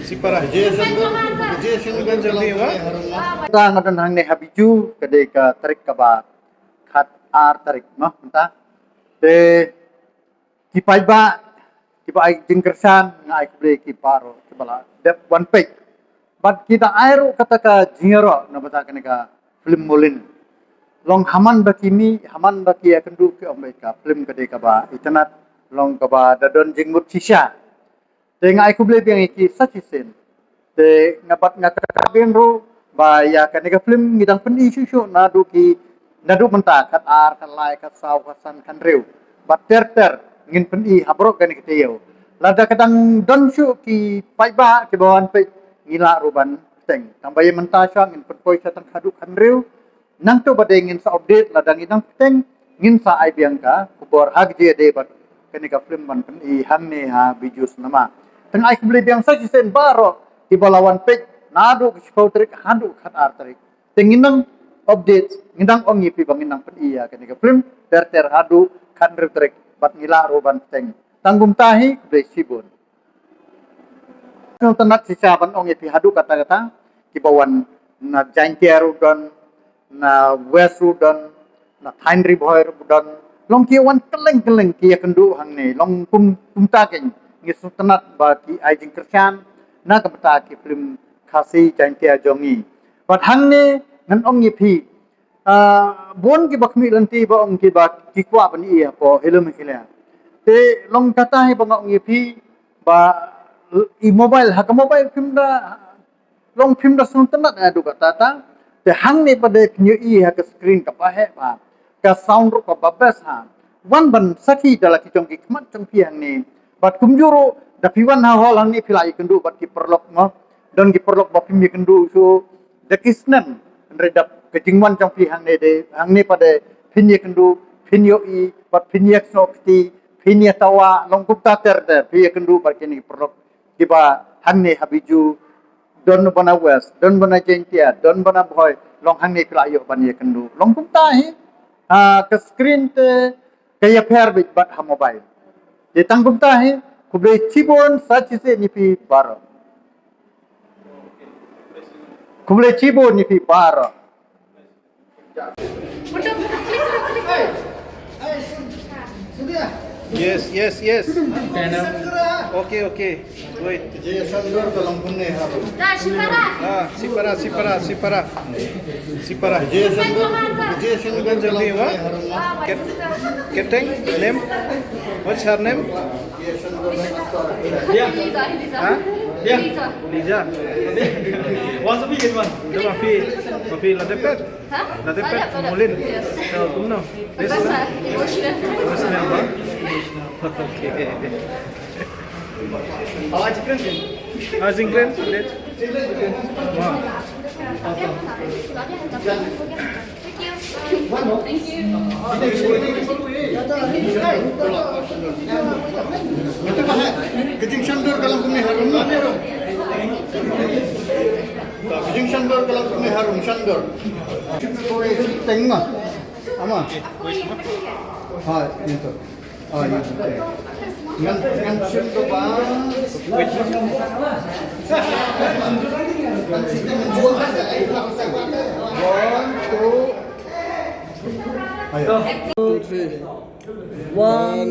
Sipara. Jason Gonzalez. Kita ngadan hang ne habiju kedai ka tarik ka ba khat ar tarik no ta te kipai ba kipai jingkersan ngai kuble ki paro kibala dep one page but kita airu kata ka jingero na bata ka film molin long haman bakimi haman baki akan du ke omeka film kedai ka ba internet long ka ba dadon jingmut sisa te ngai kuble biang iki sachisen te ngapat ngakabin ro ba ya kanega film ngidang pen isu nadu ki nadu menta kat ar kat lai kat saw kat san kan reu bat ter ngin pen i habrok kan kiteu lada kadang don shu ki pai ba ki bawan pe ngila ruban teng tambah ye menta sha ngin pen poi satan khadu kan reu nang to bade ngin sa update lada ngidang teng ngin sa ai biangka kubor hak je de bat kanega film man pen i han ne ha bijus nama teng ai kubli biang sa sen baro di balawan page nadu kispautrik handu khat artrik tenginang update ngindang ongi pi banginang pen iya kenika film ter hadu khat retrik bat ngila roban teng tanggung tahi be sibun no tanak sisa ban ongi pi hadu kata-kata kibawan na jaintiaru don na wesu don na thainri bhoy don long ki wan keleng ki kendu hang ne long pumta ken ngisu tanat ba ki aijing kersan na kapta ki film khasi jantia jongi pat hang ne nan ong yi phi bon ki bakmi lanti ba ong ki ba ki kwa ban i po helum khila te long kata hi ba ong yi phi ba i mobile ha ka mobile film da long film da sun tanat adu kata ta te hang ne pade nyu i ha ka screen ka pa he ba ka sound ro ka babes ha wan ban saki dala ki jong ki kmat jong pi hang ne bat kumjuro da piwan ha hol hang ni pilai kendu bat ki perlok mo don ki perlok ba pimi kendu so da kisnan redap kejingwan jong pi hang ne de hang ni pada pinye kendu pinyo i bat pinye sokti pinye tawa long kupta ter de pinye kendu bat ki perlok ki ba hang ne habiju don bana west don bana jentia don bana boy long hang ni pilai yo ban ye kendu long kupta hi ke screen te kaya pair bit bat ha mobile de tanggung tahi kuble cibon sachi se nipi baro kuble cibon nipi baro Yes. Okay. Wait. Jason Dor dalam bunne haru Sipara. Jason Gonzalez. Keteng name? What's her name? Liza. What's the biggest one? Itu mafi ladepet. Ladepet mulin. So, kumno. Emotional ba? Okay. Zingren. Lihat. Wow. Thank you. Kejing Sandor dalam bunne harum Kejing Sandor dalam bunne harum Sandor tengah ama hai itu ngan Sandor ba One, two, three. Mulan.